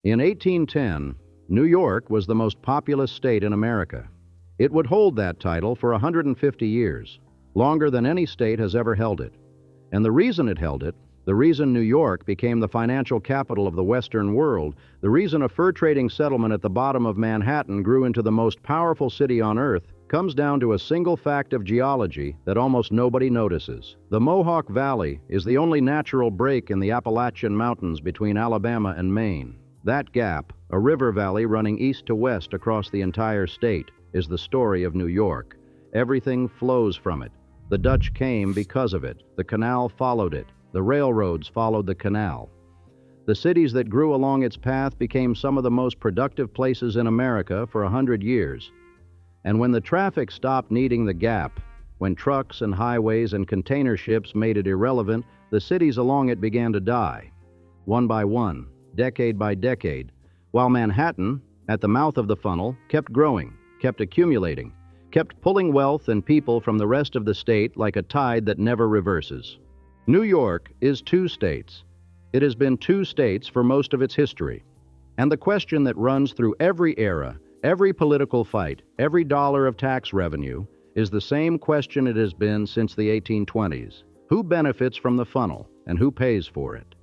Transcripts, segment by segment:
In 1810, New York was the most populous state in America. It would hold that title for 150 years, longer than any state has ever held it. And the reason it held it, the reason New York became the financial capital of the Western world, the reason a fur trading settlement at the bottom of Manhattan grew into the most powerful city on earth, comes down to a single fact of geology that almost nobody notices. The Mohawk Valley is the only natural break in the Appalachian Mountains between Alabama and Maine. That gap, a river valley running east to west across the entire state, is the story of New York. Everything flows from it. The Dutch came because of it. The canal followed it. The railroads followed the canal. The cities that grew along its path became some of the most productive places in America for 100 years. And when the traffic stopped needing the gap, when trucks and highways and container ships made it irrelevant, the cities along it began to die, one by one, decade by decade, while Manhattan, at the mouth of the funnel, kept growing, kept accumulating, kept pulling wealth and people from the rest of the state like a tide that never reverses. New York is two states. It has been two states for most of its history. And the question that runs through every era, every political fight, every dollar of tax revenue, is the same question it has been since the 1820s. Who benefits from the funnel, and who pays for it?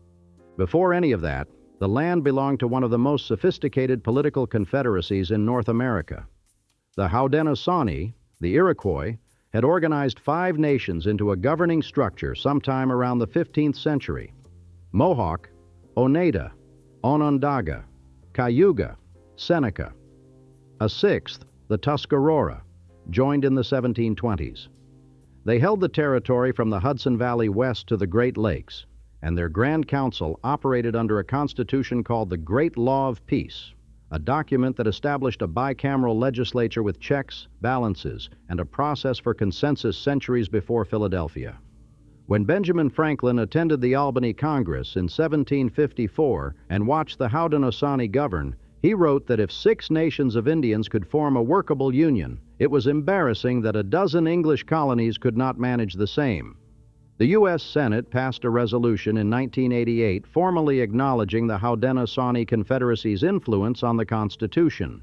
Before any of that, the land belonged to one of the most sophisticated political confederacies in North America. The Haudenosaunee, the Iroquois, had organized 5 nations into a governing structure sometime around the 15th century. Mohawk, Oneida, Onondaga, Cayuga, Seneca. A 6th, the Tuscarora, joined in the 1720s. They held the territory from the Hudson Valley west to the Great Lakes, and their Grand Council operated under a constitution called the Great Law of Peace, a document that established a bicameral legislature with checks, balances, and a process for consensus centuries before Philadelphia. When Benjamin Franklin attended the Albany Congress in 1754 and watched the Haudenosaunee govern, he wrote that if 6 nations of Indians could form a workable union, it was embarrassing that a dozen English colonies could not manage the same. The U.S. Senate passed a resolution in 1988 formally acknowledging the Haudenosaunee Confederacy's influence on the Constitution.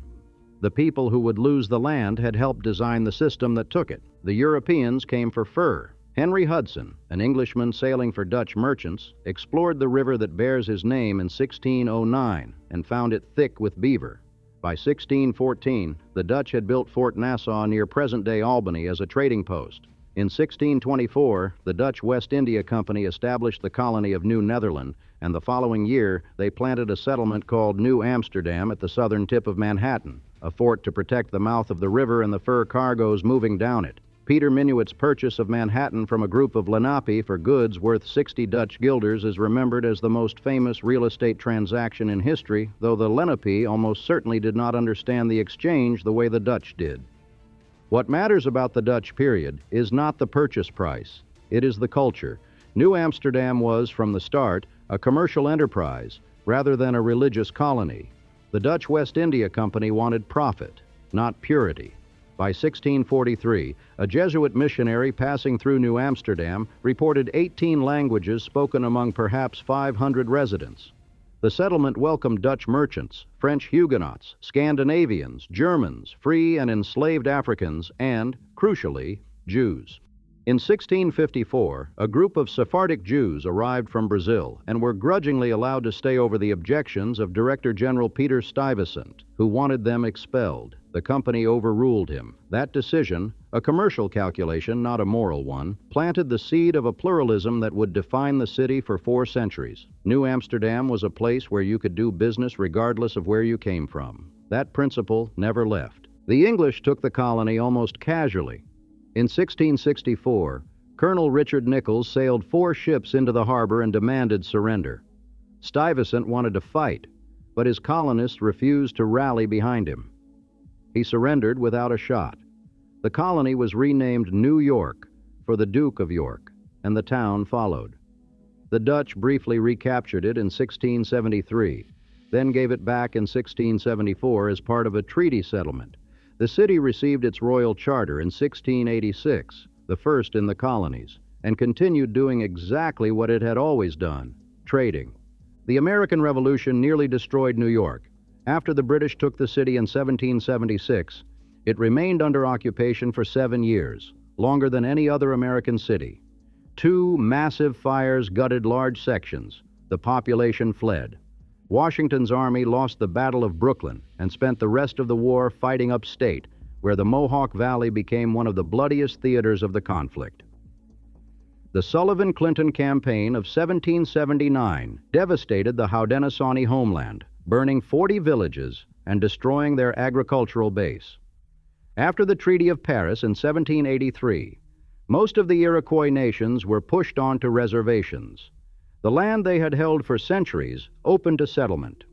The people who would lose the land had helped design the system that took it. The Europeans came for fur. Henry Hudson, an Englishman sailing for Dutch merchants, explored the river that bears his name in 1609 and found it thick with beaver. By 1614, the Dutch had built Fort Nassau near present-day Albany as a trading post. In 1624, the Dutch West India Company established the colony of New Netherland, and the following year they planted a settlement called New Amsterdam at the southern tip of Manhattan, a fort to protect the mouth of the river and the fur cargoes moving down it. Peter Minuit's purchase of Manhattan from a group of Lenape for goods worth 60 Dutch guilders is remembered as the most famous real estate transaction in history, though the Lenape almost certainly did not understand the exchange the way the Dutch did. What matters about the Dutch period is not the purchase price. It is the culture. New Amsterdam was, from the start, a commercial enterprise rather than a religious colony. The Dutch West India Company wanted profit, not purity. By 1643, a Jesuit missionary passing through New Amsterdam reported 18 languages spoken among perhaps 500 residents. The settlement welcomed Dutch merchants, French Huguenots, Scandinavians, Germans, free and enslaved Africans, and, crucially, Jews. In 1654, a group of Sephardic Jews arrived from Brazil and were grudgingly allowed to stay over the objections of Director General Peter Stuyvesant, who wanted them expelled. The company overruled him. That decision, a commercial calculation, not a moral one, planted the seed of a pluralism that would define the city for 4 centuries. New Amsterdam was a place where you could do business regardless of where you came from. That principle never left. The English took the colony almost casually. In 1664, Colonel Richard Nichols sailed 4 ships into the harbor and demanded surrender. Stuyvesant wanted to fight, but his colonists refused to rally behind him. He surrendered without a shot. The colony was renamed New York for the Duke of York, and the town followed. The Dutch briefly recaptured it in 1673, then gave it back in 1674 as part of a treaty settlement. The city received its royal charter in 1686, the first in the colonies, and continued doing exactly what it had always done, trading. The American Revolution nearly destroyed New York. After the British took the city in 1776, it remained under occupation for 7 years, longer than any other American city. 2 massive fires gutted large sections. The population fled. Washington's army lost the Battle of Brooklyn and spent the rest of the war fighting upstate, where the Mohawk Valley became one of the bloodiest theaters of the conflict. The Sullivan-Clinton campaign of 1779 devastated the Haudenosaunee homeland, burning 40 villages and destroying their agricultural base. After the Treaty of Paris in 1783, most of the Iroquois nations were pushed onto reservations. The land they had held for centuries opened to settlement.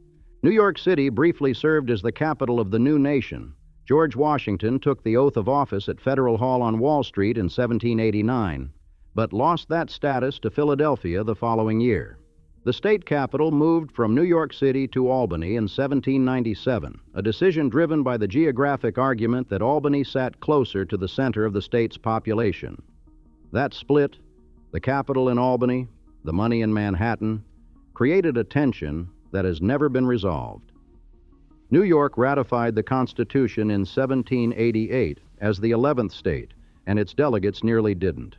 New York City briefly served as the capital of the new nation. George Washington took the oath of office at Federal Hall on Wall Street in 1789, but lost that status to Philadelphia the following year. The state capital moved from New York City to Albany in 1797, a decision driven by the geographic argument that Albany sat closer to the center of the state's population. That split, the capital in Albany, the money in Manhattan, created a tension that has never been resolved. New York ratified the Constitution in 1788 as the 11th state, and its delegates nearly didn't.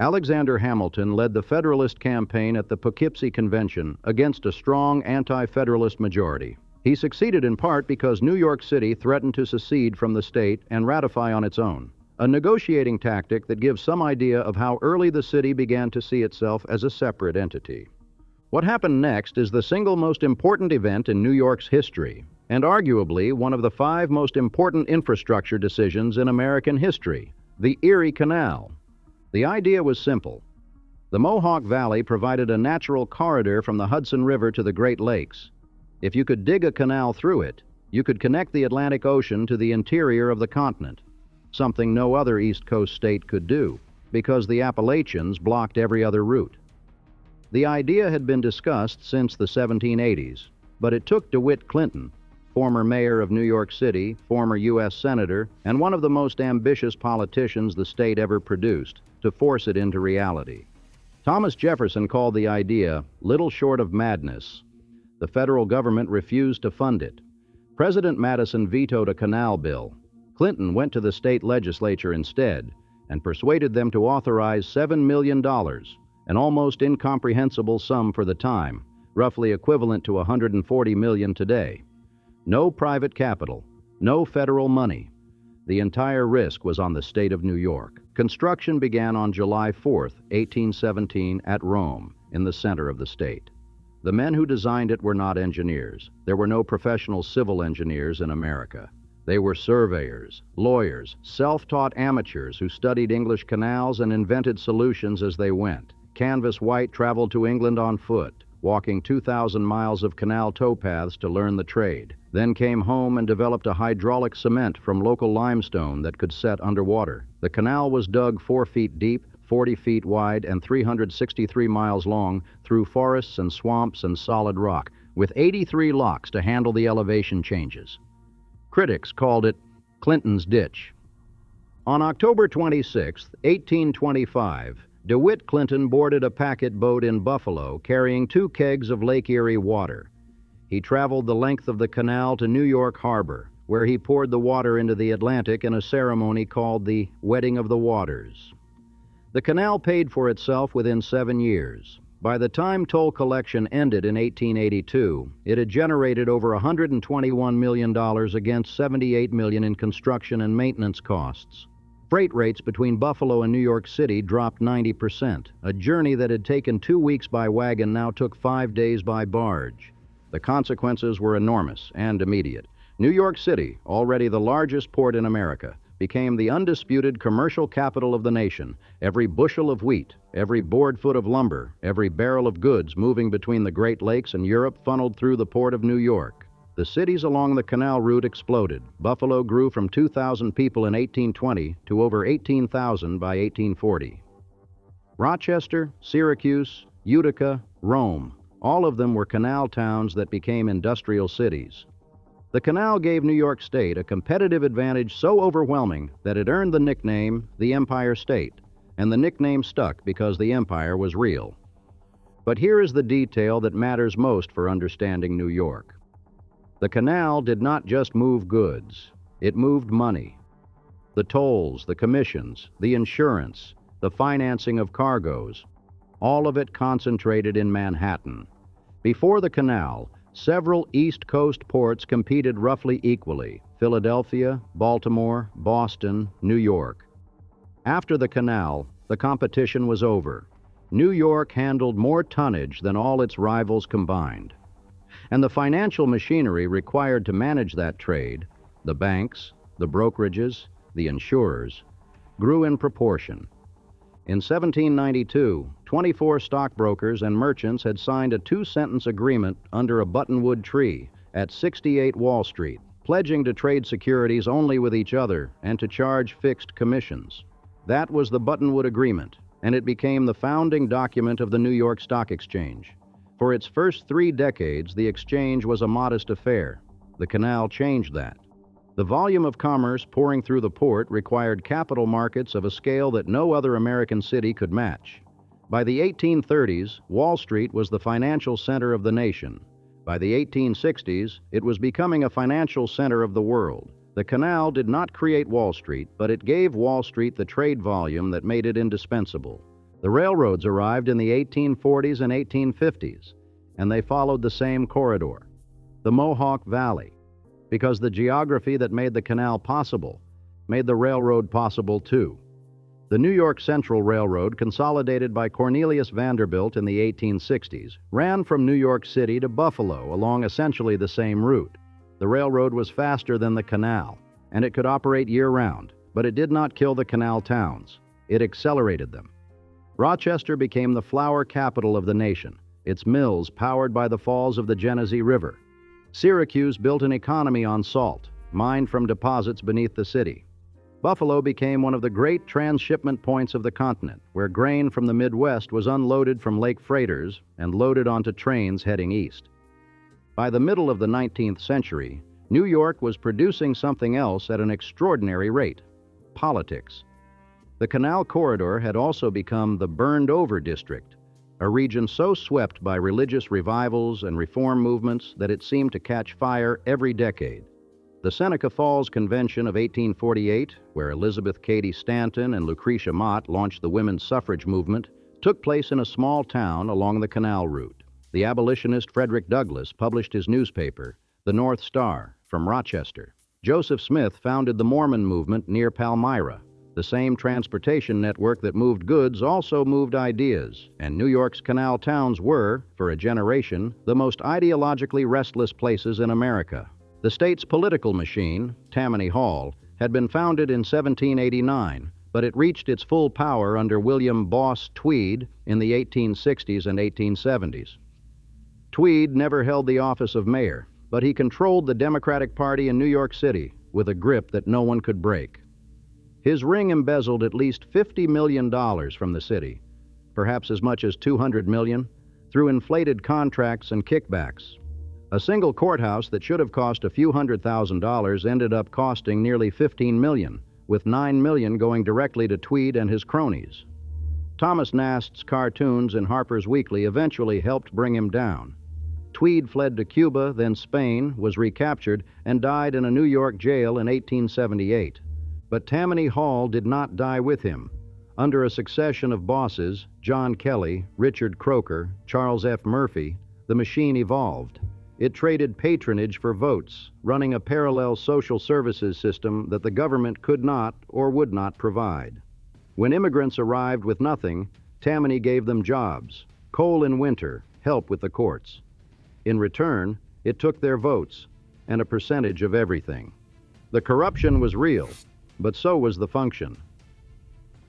Alexander Hamilton led the Federalist campaign at the Poughkeepsie Convention against a strong anti-Federalist majority. He succeeded in part because New York City threatened to secede from the state and ratify on its own, a negotiating tactic that gives some idea of how early the city began to see itself as a separate entity. What happened next is the single most important event in New York's history, and arguably one of the 5 most important infrastructure decisions in American history, the Erie Canal. The idea was simple. The Mohawk Valley provided a natural corridor from the Hudson River to the Great Lakes. If you could dig a canal through it, you could connect the Atlantic Ocean to the interior of the continent, something no other East Coast state could do, because the Appalachians blocked every other route. The idea had been discussed since the 1780s, but it took DeWitt Clinton, former mayor of New York City, former U.S. senator, and one of the most ambitious politicians the state ever produced, to force it into reality. Thomas Jefferson called the idea little short of madness. The federal government refused to fund it. President Madison vetoed a canal bill. Clinton went to the state legislature instead and persuaded them to authorize $7 million, an almost incomprehensible sum for the time, roughly equivalent to $140 million today. No private capital, no federal money. The entire risk was on the state of New York. Construction began on July 4, 1817, at Rome, in the center of the state. The men who designed it were not engineers. There were no professional civil engineers in America. They were surveyors, lawyers, self-taught amateurs who studied English canals and invented solutions as they went. Canvas White traveled to England on foot, walking 2,000 miles of canal towpaths to learn the trade, then came home and developed a hydraulic cement from local limestone that could set underwater. The canal was dug 4 feet deep, 40 feet wide, and 363 miles long through forests and swamps and solid rock, with 83 locks to handle the elevation changes. Critics called it Clinton's Ditch. On October 26, 1825, DeWitt Clinton boarded a packet boat in Buffalo carrying 2 kegs of Lake Erie water. He traveled the length of the canal to New York Harbor, where he poured the water into the Atlantic in a ceremony called the Wedding of the Waters. The canal paid for itself within 7 years. By the time toll collection ended in 1882, it had generated over $121 million against $78 million in construction and maintenance costs. Freight rates between Buffalo and New York City dropped 90%. A journey that had taken 2 weeks by wagon now took 5 days by barge. The consequences were enormous and immediate. New York City, already the largest port in America, became the undisputed commercial capital of the nation. Every bushel of wheat, every board foot of lumber, every barrel of goods moving between the Great Lakes and Europe funneled through the port of New York. The cities along the canal route exploded. Buffalo grew from 2,000 people in 1820 to over 18,000 by 1840. Rochester, Syracuse, Utica, Rome, all of them were canal towns that became industrial cities. The canal gave New York State a competitive advantage so overwhelming that it earned the nickname the Empire State, and the nickname stuck because the empire was real. But here is the detail that matters most for understanding New York. The canal did not just move goods, it moved money. The tolls, the commissions, the insurance, the financing of cargoes, all of it concentrated in Manhattan. Before the canal, several East Coast ports competed roughly equally: Philadelphia, Baltimore, Boston, New York. After the canal, the competition was over. New York handled more tonnage than all its rivals combined. And the financial machinery required to manage that trade, the banks, the brokerages, the insurers, grew in proportion. In 1792, 24 stockbrokers and merchants had signed a two-sentence agreement under a buttonwood tree at 68 Wall Street, pledging to trade securities only with each other and to charge fixed commissions. That was the Buttonwood Agreement, and it became the founding document of the New York Stock Exchange. For its first 3 decades, the exchange was a modest affair. The canal changed that. The volume of commerce pouring through the port required capital markets of a scale that no other American city could match. By the 1830s, Wall Street was the financial center of the nation. By the 1860s, it was becoming a financial center of the world. The canal did not create Wall Street, but it gave Wall Street the trade volume that made it indispensable. The railroads arrived in the 1840s and 1850s, and they followed the same corridor, the Mohawk Valley, because the geography that made the canal possible made the railroad possible too. The New York Central Railroad, consolidated by Cornelius Vanderbilt in the 1860s, ran from New York City to Buffalo along essentially the same route. The railroad was faster than the canal, and it could operate year-round, but it did not kill the canal towns. It accelerated them. Rochester became the flour capital of the nation, its mills powered by the falls of the Genesee River. Syracuse built an economy on salt, mined from deposits beneath the city. Buffalo became one of the great transshipment points of the continent, where grain from the Midwest was unloaded from lake freighters and loaded onto trains heading east. By the middle of the 19th century, New York was producing something else at an extraordinary rate: politics. The Canal Corridor had also become the burned-over district, a region so swept by religious revivals and reform movements that it seemed to catch fire every decade. The Seneca Falls Convention of 1848, where Elizabeth Cady Stanton and Lucretia Mott launched the women's suffrage movement, took place in a small town along the canal route. The abolitionist Frederick Douglass published his newspaper, the North Star, from Rochester. Joseph Smith founded the Mormon movement near Palmyra. The same transportation network that moved goods also moved ideas, and New York's canal towns were, for a generation, the most ideologically restless places in America. The state's political machine, Tammany Hall, had been founded in 1789, but it reached its full power under William Boss Tweed in the 1860s and 1870s. Tweed never held the office of mayor, but he controlled the Democratic Party in New York City with a grip that no one could break. His ring embezzled at least $50 million from the city, perhaps as much as $200 million, through inflated contracts and kickbacks. A single courthouse that should have cost a few $100,000 ended up costing nearly $15 million, with $9 million going directly to Tweed and his cronies. Thomas Nast's cartoons in Harper's Weekly eventually helped bring him down. Tweed fled to Cuba, then Spain, was recaptured, and died in a New York jail in 1878. But Tammany Hall did not die with him. Under a succession of bosses, John Kelly, Richard Croker, Charles F. Murphy, the machine evolved. It traded patronage for votes, running a parallel social services system that the government could not or would not provide. When immigrants arrived with nothing, Tammany gave them jobs, coal in winter, help with the courts. In return, it took their votes and a percentage of everything. The corruption was real, but so was the function.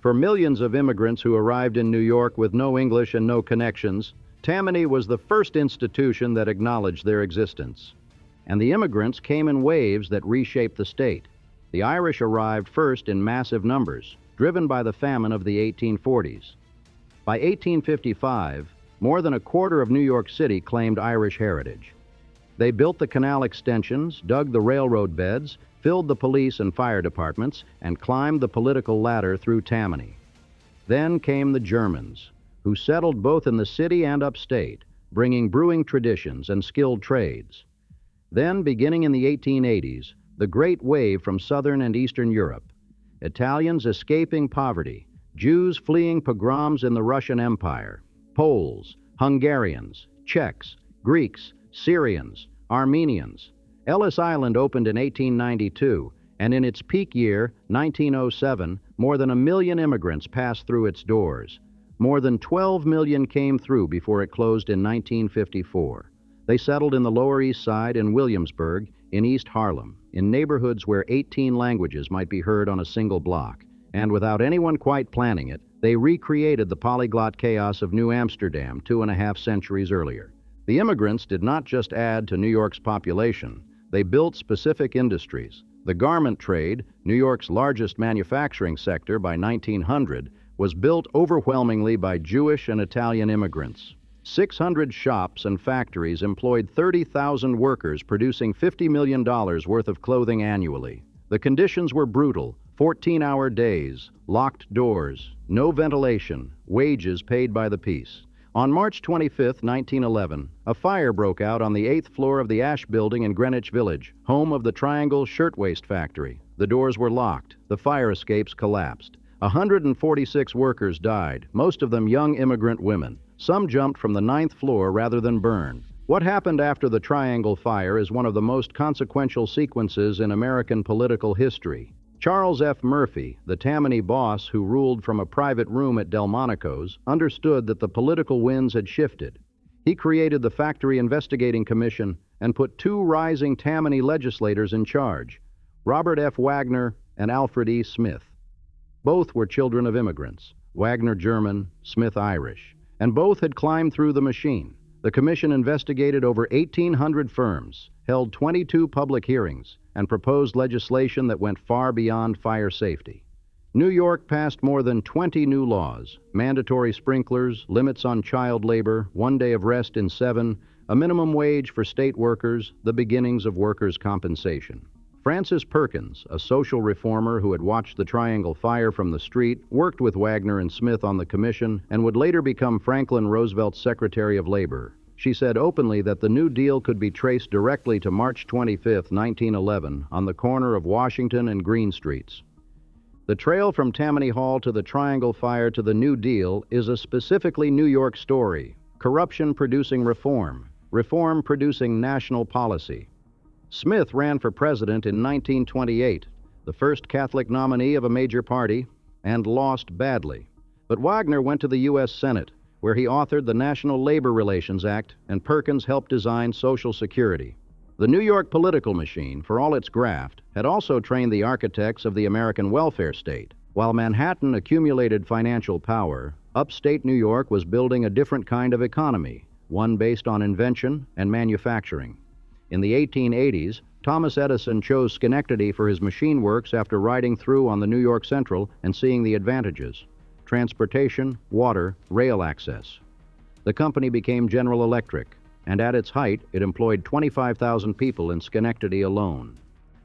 For millions of immigrants who arrived in New York with no English and no connections, Tammany was the first institution that acknowledged their existence. And the immigrants came in waves that reshaped the state. The Irish arrived first in massive numbers, driven by the famine of the 1840s. By 1855, more than a quarter of New York City claimed Irish heritage. They built the canal extensions, dug the railroad beds, filled the police and fire departments, and climbed the political ladder through Tammany. Then came the Germans, who settled both in the city and upstate, bringing brewing traditions and skilled trades. Then, beginning in the 1880s, the Great Wave from southern and eastern Europe. Italians escaping poverty, Jews fleeing pogroms in the Russian Empire, Poles, Hungarians, Czechs, Greeks, Syrians, Armenians. Ellis Island opened in 1892, and in its peak year, 1907, more than 1 million immigrants passed through its doors. More than 12 million came through before it closed in 1954. They settled in the Lower East Side in Williamsburg, in East Harlem, in neighborhoods where 18 languages might be heard on a single block. And without anyone quite planning it, they recreated the polyglot chaos of New Amsterdam 2.5 centuries earlier. The immigrants did not just add to New York's population, they built specific industries. The garment trade, New York's largest manufacturing sector by 1900, was built overwhelmingly by Jewish and Italian immigrants. 600 shops and factories employed 30,000 workers, producing $50 million worth of clothing annually. The conditions were brutal: 14-hour days, locked doors, no ventilation, wages paid by the piece. On March 25, 1911, a fire broke out on the 8th floor of the Ash Building in Greenwich Village, home of the Triangle Shirtwaist factory. The doors were locked. The fire escapes collapsed. 146 workers died, most of them young immigrant women. Some jumped from the 9th floor rather than burn. What happened after the Triangle Fire is one of the most consequential sequences in American political history. Charles F. Murphy, the Tammany boss who ruled from a private room at Delmonico's, understood that the political winds had shifted. He created the Factory Investigating Commission and put 2 rising Tammany legislators in charge, Robert F. Wagner and Alfred E. Smith. Both were children of immigrants, Wagner German, Smith Irish, and both had climbed through the machine. The commission investigated over 1,800 firms, held 22 public hearings, and proposed legislation that went far beyond fire safety. New York passed more than 20 new laws: mandatory sprinklers, limits on child labor, 1 day of rest in 7, a minimum wage for state workers, the beginnings of workers' compensation. Francis Perkins, a social reformer who had watched the Triangle Fire from the street, worked with Wagner and Smith on the commission and would later become Franklin Roosevelt's Secretary of Labor. She said openly that the New Deal could be traced directly to March 25, 1911, on the corner of Washington and Green Streets. The trail from Tammany Hall to the Triangle Fire to the New Deal is a specifically New York story: corruption producing reform, reform producing national policy. Smith ran for president in 1928, the first Catholic nominee of a major party, and lost badly. But Wagner went to the U.S. Senate, where he authored the National Labor Relations Act, and Perkins helped design Social Security. The New York political machine, for all its graft, had also trained the architects of the American welfare state. While Manhattan accumulated financial power, upstate New York was building a different kind of economy, one based on invention and manufacturing. In the 1880s, Thomas Edison chose Schenectady for his machine works after riding through on the New York Central and seeing the advantages: transportation, water, rail access. The company became General Electric, and at its height, it employed 25,000 people in Schenectady alone.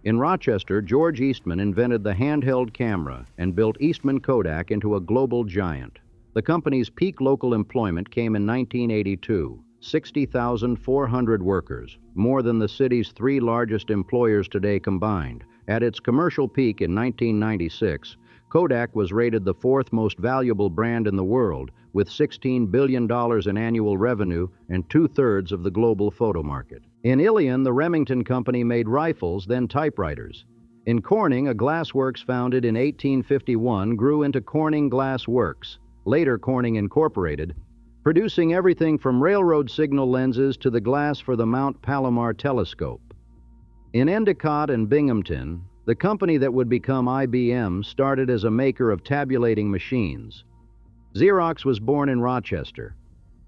In Rochester, George Eastman invented the handheld camera and built Eastman Kodak into a global giant. The company's peak local employment came in 1982. 60,400 workers, more than the city's 3 largest employers today combined. At its commercial peak in 1996, Kodak was rated the 4th most valuable brand in the world, with $16 billion in annual revenue and 2/3 of the global photo market. In Ilion, the Remington Company made rifles, then typewriters. In Corning, a glass works founded in 1851 grew into Corning Glass Works, later Corning Incorporated, producing everything from railroad signal lenses to the glass for the Mount Palomar telescope. In Endicott and Binghamton, the company that would become IBM started as a maker of tabulating machines. Xerox was born in Rochester.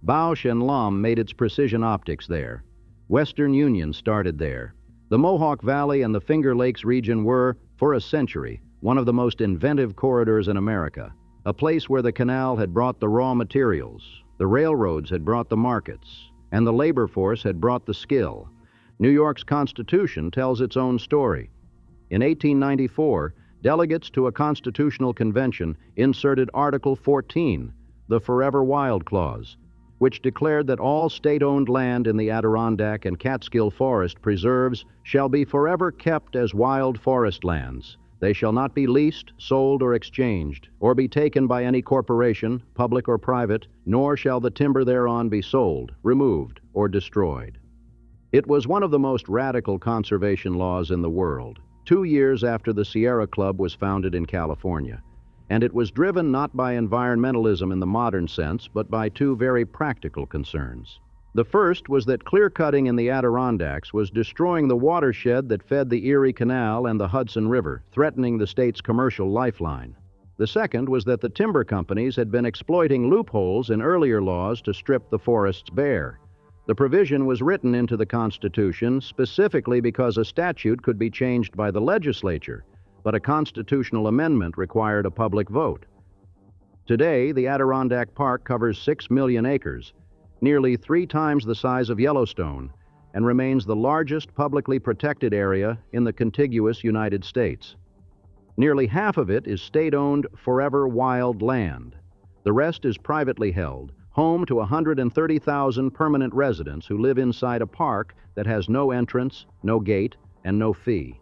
Bausch and Lomb made its precision optics there. Western Union started there. The Mohawk Valley and the Finger Lakes region were, for a century, one of the most inventive corridors in America, a place where the canal had brought the raw materials, the railroads had brought the markets, and the labor force had brought the skill. New York's Constitution tells its own story. In 1894, delegates to a constitutional convention inserted Article 14, the Forever Wild Clause, which declared that all state-owned land in the Adirondack and Catskill Forest preserves shall be forever kept as wild forest lands. They shall not be leased, sold, or exchanged, or be taken by any corporation, public or private, nor shall the timber thereon be sold, removed, or destroyed. It was one of the most radical conservation laws in the world, 2 years after the Sierra Club was founded in California, and it was driven not by environmentalism in the modern sense, but by two very practical concerns. The first was that clear-cutting in the Adirondacks was destroying the watershed that fed the Erie Canal and the Hudson River, threatening the state's commercial lifeline. The second was that the timber companies had been exploiting loopholes in earlier laws to strip the forests bare. The provision was written into the Constitution specifically because a statute could be changed by the legislature, but a constitutional amendment required a public vote. Today, the Adirondack Park covers 6 million acres, nearly 3 times the size of Yellowstone, and remains the largest publicly protected area in the contiguous United States. Nearly half of it is state-owned forever wild land. The rest is privately held, home to 130,000 permanent residents who live inside a park that has no entrance, no gate, and no fee.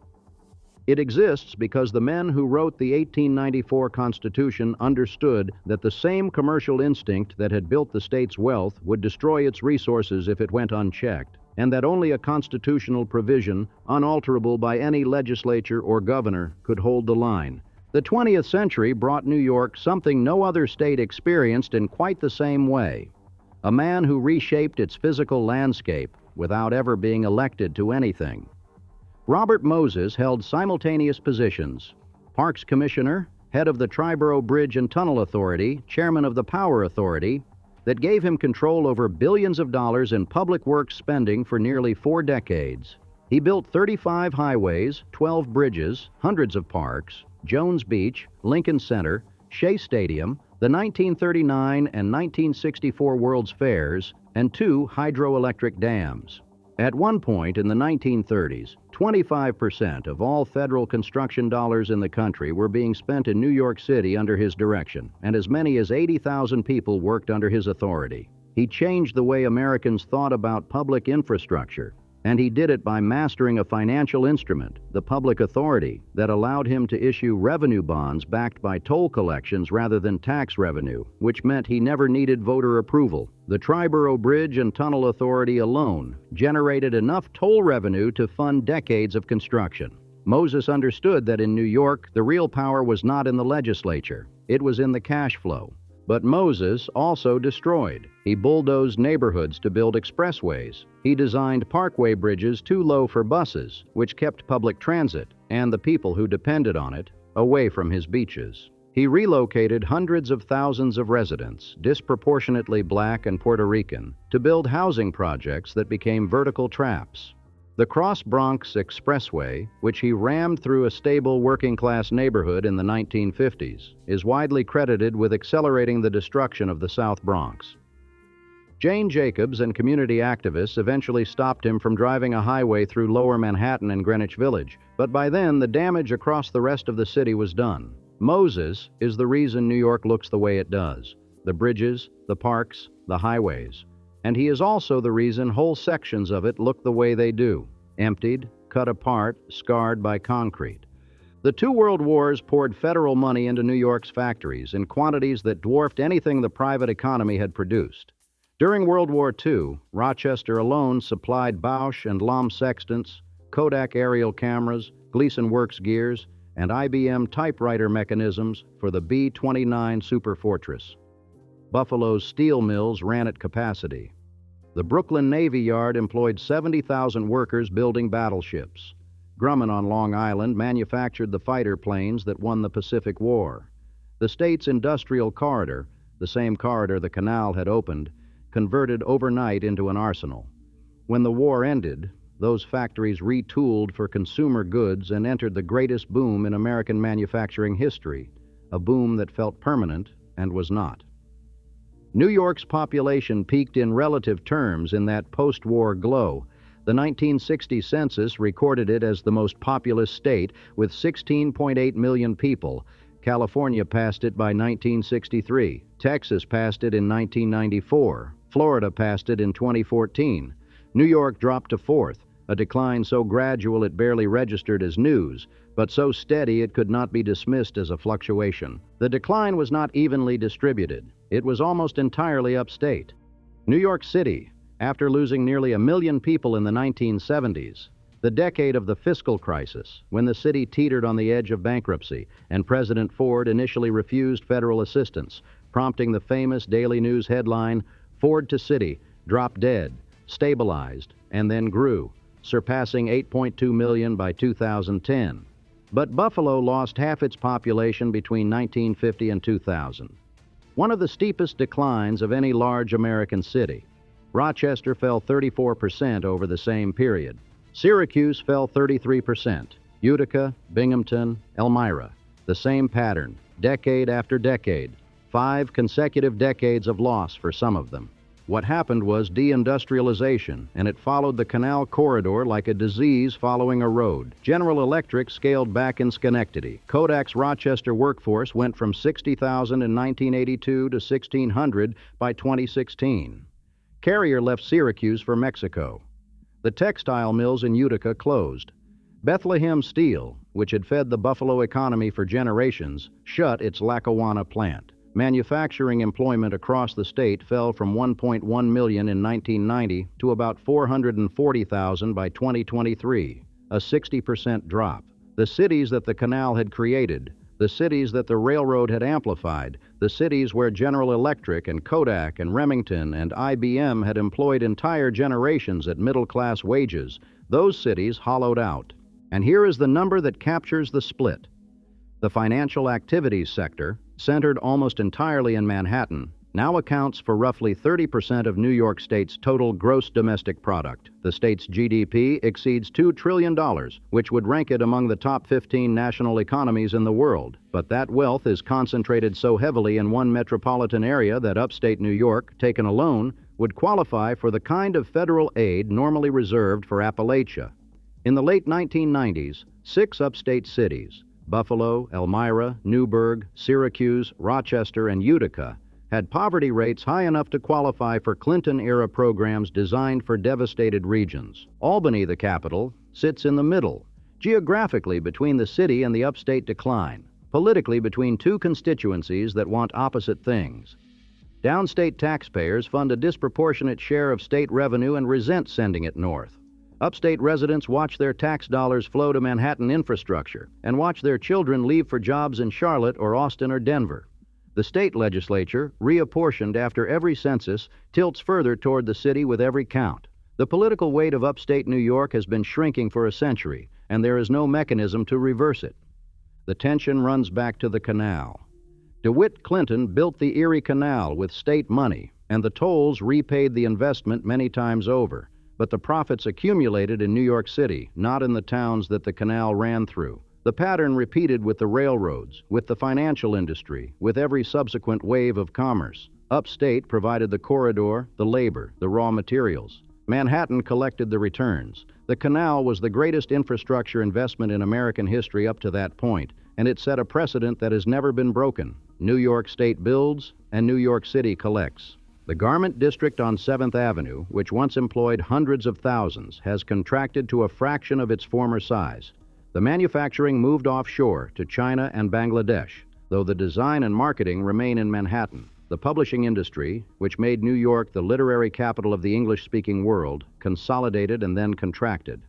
It exists because the men who wrote the 1894 Constitution understood that the same commercial instinct that had built the state's wealth would destroy its resources if it went unchecked, and that only a constitutional provision, unalterable by any legislature or governor, could hold the line. The 20th century brought New York something no other state experienced in quite the same way. A man who reshaped its physical landscape without ever being elected to anything. Robert Moses held simultaneous positions: Parks Commissioner, head of the Triborough Bridge and Tunnel Authority, chairman of the Power Authority, that gave him control over billions of dollars in public works spending for nearly 4 decades. He built 35 highways, 12 bridges, hundreds of parks, Jones Beach, Lincoln Center, Shea Stadium, the 1939 and 1964 World's Fairs, and 2 hydroelectric dams. At one point in the 1930s, 25% of all federal construction dollars in the country were being spent in New York City under his direction, and as many as 80,000 people worked under his authority. He changed the way Americans thought about public infrastructure, and he did it by mastering a financial instrument, the public authority, that allowed him to issue revenue bonds backed by toll collections rather than tax revenue, which meant he never needed voter approval. The Triborough Bridge and Tunnel Authority alone generated enough toll revenue to fund decades of construction. Moses understood that in New York, the real power was not in the legislature. It was in the cash flow. But Moses also destroyed. He bulldozed neighborhoods to build expressways. He designed parkway bridges too low for buses, which kept public transit, and the people who depended on it, away from his beaches. He relocated hundreds of thousands of residents, disproportionately black and Puerto Rican, to build housing projects that became vertical traps. The Cross Bronx Expressway, which he rammed through a stable working-class neighborhood in the 1950s, is widely credited with accelerating the destruction of the South Bronx. Jane Jacobs and community activists eventually stopped him from driving a highway through Lower Manhattan and Greenwich Village, but by then the damage across the rest of the city was done. Moses is the reason New York looks the way it does: the bridges, the parks, the highways. And he is also the reason whole sections of it look the way they do: emptied, cut apart, scarred by concrete. The 2 world wars poured federal money into New York's factories in quantities that dwarfed anything the private economy had produced. During World War II, Rochester alone supplied Bosch and Lom sextants, Kodak aerial cameras, Gleason Works gears, and IBM typewriter mechanisms for the B-29 Superfortress. Buffalo's steel mills ran at capacity. The Brooklyn Navy Yard employed 70,000 workers building battleships. Grumman on Long Island manufactured the fighter planes that won the Pacific War. The state's industrial corridor, the same corridor the canal had opened, converted overnight into an arsenal. When the war ended, those factories retooled for consumer goods and entered the greatest boom in American manufacturing history, a boom that felt permanent and was not. New York's population peaked in relative terms in that post-war glow. The 1960 census recorded it as the most populous state with 16.8 million people, California passed it by 1963. Texas passed it in 1994. Florida passed it in 2014. New York dropped to fourth, a decline so gradual it barely registered as news, but so steady it could not be dismissed as a fluctuation. The decline was not evenly distributed. It was almost entirely upstate. New York City, after losing nearly 1 million people in the 1970s, the decade of the fiscal crisis, when the city teetered on the edge of bankruptcy, and President Ford initially refused federal assistance, prompting the famous Daily News headline, "Ford to City, Drop Dead," stabilized, and then grew, surpassing 8.2 million by 2010. But Buffalo lost half its population between 1950 and 2000. One of the steepest declines of any large American city. Rochester fell 34% over the same period. Syracuse fell 33%. Utica, Binghamton, Elmira. The same pattern, decade after decade. 5 consecutive decades of loss for some of them. What happened was deindustrialization, and it followed the canal corridor like a disease following a road. General Electric scaled back in Schenectady. Kodak's Rochester workforce went from 60,000 in 1982 to 1,600 by 2016. Carrier left Syracuse for Mexico. The textile mills in Utica closed. Bethlehem Steel, which had fed the Buffalo economy for generations, shut its Lackawanna plant. Manufacturing employment across the state fell from 1.1 million in 1990 to about 440,000 by 2023, a 60% drop. The cities that the canal had created, the cities that the railroad had amplified, the cities where General Electric and Kodak and Remington and IBM had employed entire generations at middle-class wages, those cities hollowed out. And here is the number that captures the split. The financial activities sector, centered almost entirely in Manhattan, now accounts for roughly 30% of New York State's total gross domestic product. The state's GDP exceeds $2 trillion, which would rank it among the top 15 national economies in the world. But that wealth is concentrated so heavily in one metropolitan area that upstate New York, taken alone, would qualify for the kind of federal aid normally reserved for Appalachia. In the late 1990s, 6 upstate cities, Buffalo, Elmira, Newburgh, Syracuse, Rochester, and Utica, had poverty rates high enough to qualify for Clinton-era programs designed for devastated regions. Albany, the capital, sits in the middle, geographically between the city and the upstate decline, politically between 2 constituencies that want opposite things. Downstate taxpayers fund a disproportionate share of state revenue and resent sending it north. Upstate residents watch their tax dollars flow to Manhattan infrastructure and watch their children leave for jobs in Charlotte or Austin or Denver. The state legislature, reapportioned after every census, tilts further toward the city with every count. The political weight of upstate New York has been shrinking for a century, and there is no mechanism to reverse it. The tension runs back to the canal. DeWitt Clinton built the Erie Canal with state money, and the tolls repaid the investment many times over. But the profits accumulated in New York City, not in the towns that the canal ran through. The pattern repeated with the railroads, with the financial industry, with every subsequent wave of commerce. Upstate provided the corridor, the labor, the raw materials. Manhattan collected the returns. The canal was the greatest infrastructure investment in American history up to that point, and it set a precedent that has never been broken. New York State builds, and New York City collects. The garment district on 7th Avenue, which once employed hundreds of thousands, has contracted to a fraction of its former size. The manufacturing moved offshore to China and Bangladesh, though the design and marketing remain in Manhattan. The publishing industry, which made New York the literary capital of the English-speaking world, consolidated and then contracted.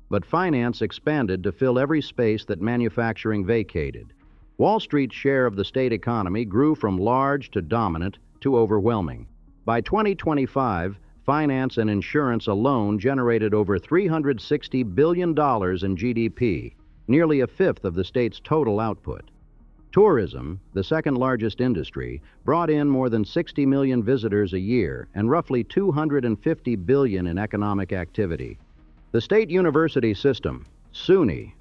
But finance expanded to fill every space that manufacturing vacated. Wall Street's share of the state economy grew from large to dominant to overwhelming. By 2025, finance and insurance alone generated over $360 billion in GDP, nearly a fifth of the state's total output. Tourism, the second largest industry, brought in more than 60 million visitors a year and roughly $250 billion in economic activity. The state university system, SUNY,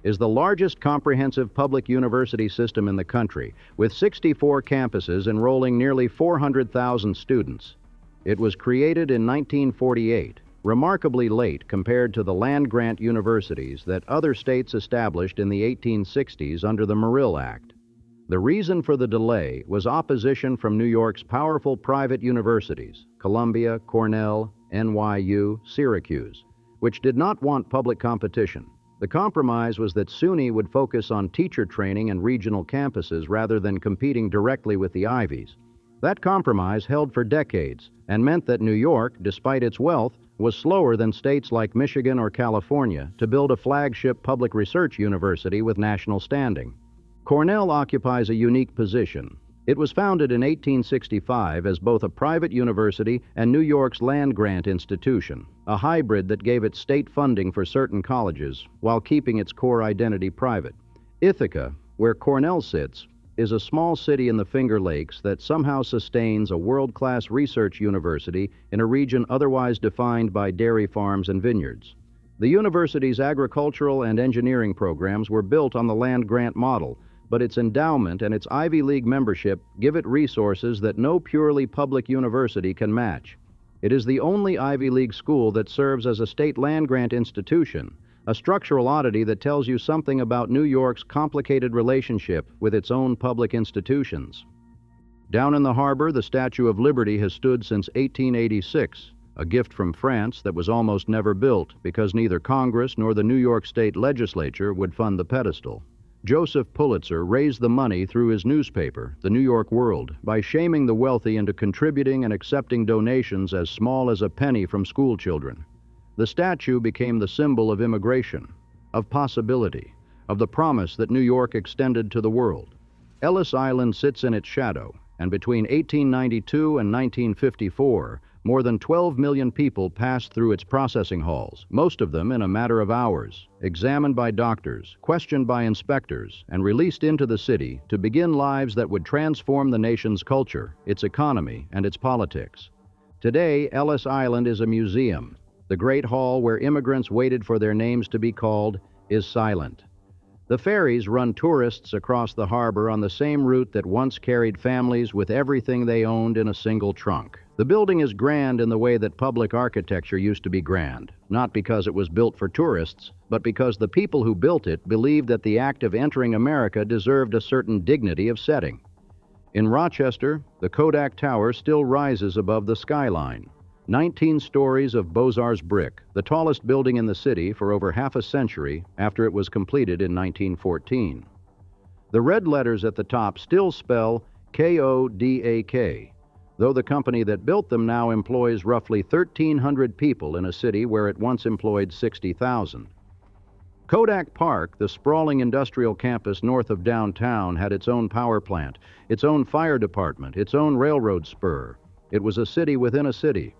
is the largest comprehensive public university system in the country, with 64 campuses enrolling nearly 400,000 students. It was created in 1948, remarkably late compared to the land-grant universities that other states established in the 1860s under the Morrill Act. The reason for the delay was opposition from New York's powerful private universities, Columbia, Cornell, NYU, Syracuse, which did not want public competition. The compromise was that SUNY would focus on teacher training and regional campuses rather than competing directly with the Ivies. That compromise held for decades and meant that New York, despite its wealth, was slower than states like Michigan or California to build a flagship public research university with national standing. Cornell occupies a unique position. It was founded in 1865 as both a private university and New York's land-grant institution, a hybrid that gave it state funding for certain colleges while keeping its core identity private. Ithaca, where Cornell sits, is a small city in the Finger Lakes that somehow sustains a world-class research university in a region otherwise defined by dairy farms and vineyards. The university's agricultural and engineering programs were built on the land-grant model, but its endowment and its Ivy League membership give it resources that no purely public university can match. It is the only Ivy League school that serves as a state land-grant institution, a structural oddity that tells you something about New York's complicated relationship with its own public institutions. Down in the harbor, the Statue of Liberty has stood since 1886, a gift from France that was almost never built because neither Congress nor the New York State Legislature would fund the pedestal. Joseph Pulitzer raised the money through his newspaper, The New York World, by shaming the wealthy into contributing and accepting donations as small as a penny from school children. The statue became the symbol of immigration, of possibility, of the promise that New York extended to the world. Ellis Island sits in its shadow, and between 1892 and 1954, more than 12 million people passed through its processing halls, most of them in a matter of hours, examined by doctors, questioned by inspectors, and released into the city to begin lives that would transform the nation's culture, its economy, and its politics. Today, Ellis Island is a museum. The great hall where immigrants waited for their names to be called is silent. The ferries run tourists across the harbor on the same route that once carried families with everything they owned in a single trunk. The building is grand in the way that public architecture used to be grand, not because it was built for tourists, but because the people who built it believed that the act of entering America deserved a certain dignity of setting. In Rochester, the Kodak Tower still rises above the skyline. 19 stories of Beaux-Arts brick, the tallest building in the city for over half a century after it was completed in 1914. The red letters at the top still spell Kodak, though the company that built them now employs roughly 1,300 people in a city where it once employed 60,000. Kodak Park, the sprawling industrial campus north of downtown, had its own power plant, its own fire department, its own railroad spur. It was a city within a city.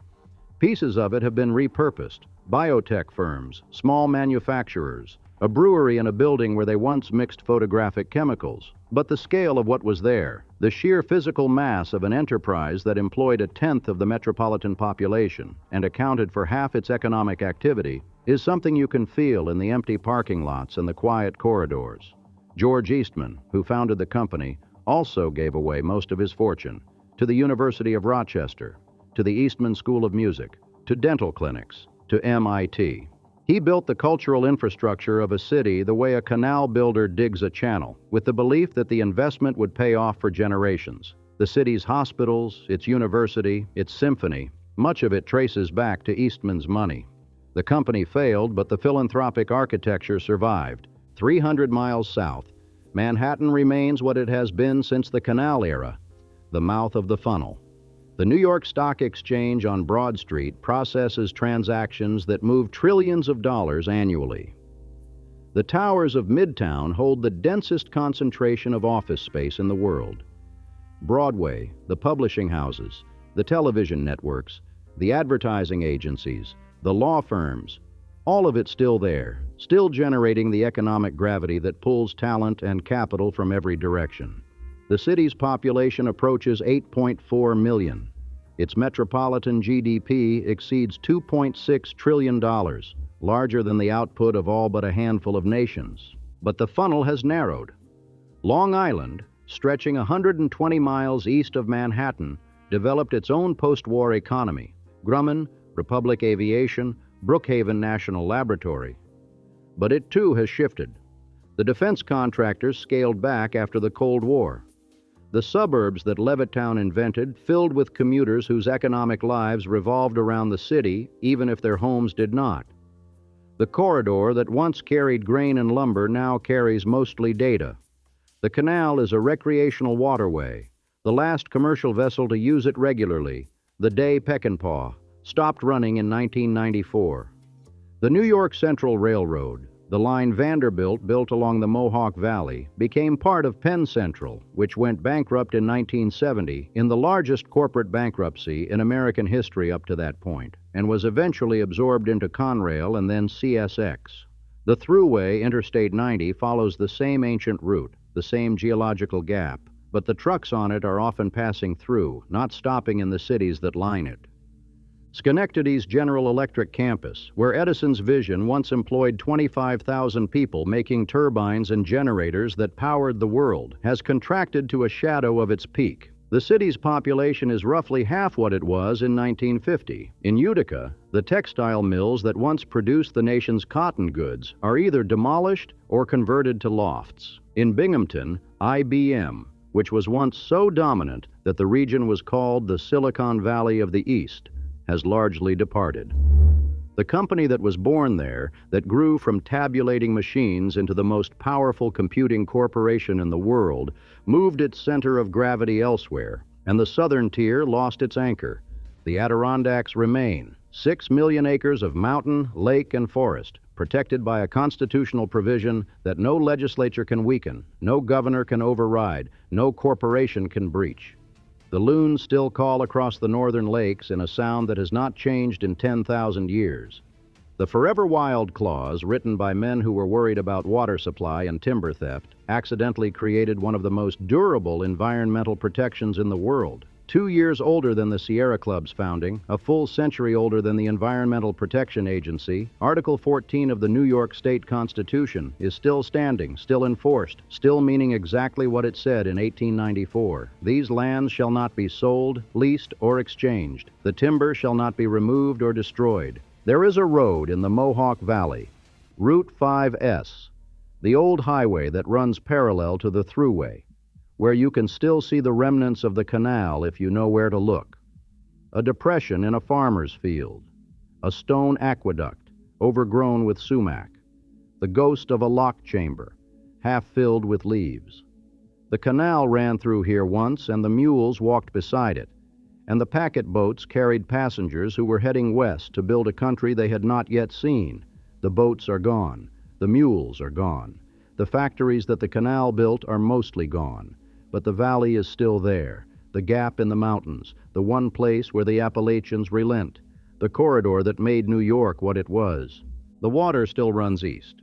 Pieces of it have been repurposed: biotech firms, small manufacturers, a brewery and a building where they once mixed photographic chemicals. But the scale of what was there, the sheer physical mass of an enterprise that employed a tenth of the metropolitan population and accounted for half its economic activity, is something you can feel in the empty parking lots and the quiet corridors. George Eastman, who founded the company, also gave away most of his fortune to the University of Rochester, to the Eastman School of Music, to dental clinics, to MIT. He built the cultural infrastructure of a city the way a canal builder digs a channel, with the belief that the investment would pay off for generations. The city's hospitals, its university, its symphony, much of it traces back to Eastman's money. The company failed, but the philanthropic architecture survived. 300 miles south, Manhattan remains what it has been since the canal era, the mouth of the funnel. The New York Stock Exchange on Broad Street processes transactions that move trillions of dollars annually. The towers of Midtown hold the densest concentration of office space in the world. Broadway, the publishing houses, the television networks, the advertising agencies, the law firms, all of it still there, still generating the economic gravity that pulls talent and capital from every direction. The city's population approaches 8.4 million. Its metropolitan GDP exceeds $2.6 trillion, larger than the output of all but a handful of nations. But the funnel has narrowed. Long Island, stretching 120 miles east of Manhattan, developed its own post-war economy: Grumman, Republic Aviation, Brookhaven National Laboratory. But it too has shifted. The defense contractors scaled back after the Cold War. The suburbs that Levittown invented filled with commuters whose economic lives revolved around the city, even if their homes did not. The corridor that once carried grain and lumber now carries mostly data. The canal is a recreational waterway. The last commercial vessel to use it regularly, the Day Peckinpah, stopped running in 1994. The New York Central Railroad, the line Vanderbilt built along the Mohawk Valley, became part of Penn Central, which went bankrupt in 1970 in the largest corporate bankruptcy in American history up to that point, and was eventually absorbed into Conrail and then CSX. The thruway, Interstate 90, follows the same ancient route, the same geological gap, but the trucks on it are often passing through, not stopping in the cities that line it. Schenectady's General Electric campus, where Edison's vision once employed 25,000 people making turbines and generators that powered the world, has contracted to a shadow of its peak. The city's population is roughly half what it was in 1950. In Utica, the textile mills that once produced the nation's cotton goods are either demolished or converted to lofts. In Binghamton, IBM, which was once so dominant that the region was called the Silicon Valley of the East, has largely departed. The company that was born there, that grew from tabulating machines into the most powerful computing corporation in the world, moved its center of gravity elsewhere, and the southern tier lost its anchor. The Adirondacks remain, 6 million acres of mountain, lake, and forest, protected by a constitutional provision that no legislature can weaken, no governor can override, no corporation can breach. The loons still call across the northern lakes in a sound that has not changed in 10,000 years. The Forever Wild clause, written by men who were worried about water supply and timber theft, accidentally created one of the most durable environmental protections in the world. 2 years older than the Sierra Club's founding, a full century older than the Environmental Protection Agency, Article 14 of the New York State Constitution is still standing, still enforced, still meaning exactly what it said in 1894. These lands shall not be sold, leased, or exchanged. The timber shall not be removed or destroyed. There is a road in the Mohawk Valley, Route 5S, the old highway that runs parallel to the thruway, where you can still see the remnants of the canal if you know where to look. A depression in a farmer's field, a stone aqueduct overgrown with sumac, the ghost of a lock chamber, half filled with leaves. The canal ran through here once, and the mules walked beside it, and the packet boats carried passengers who were heading west to build a country they had not yet seen. The boats are gone. The mules are gone. The factories that the canal built are mostly gone. But the valley is still there, the gap in the mountains, the one place where the Appalachians relent, the corridor that made New York what it was. The water still runs east.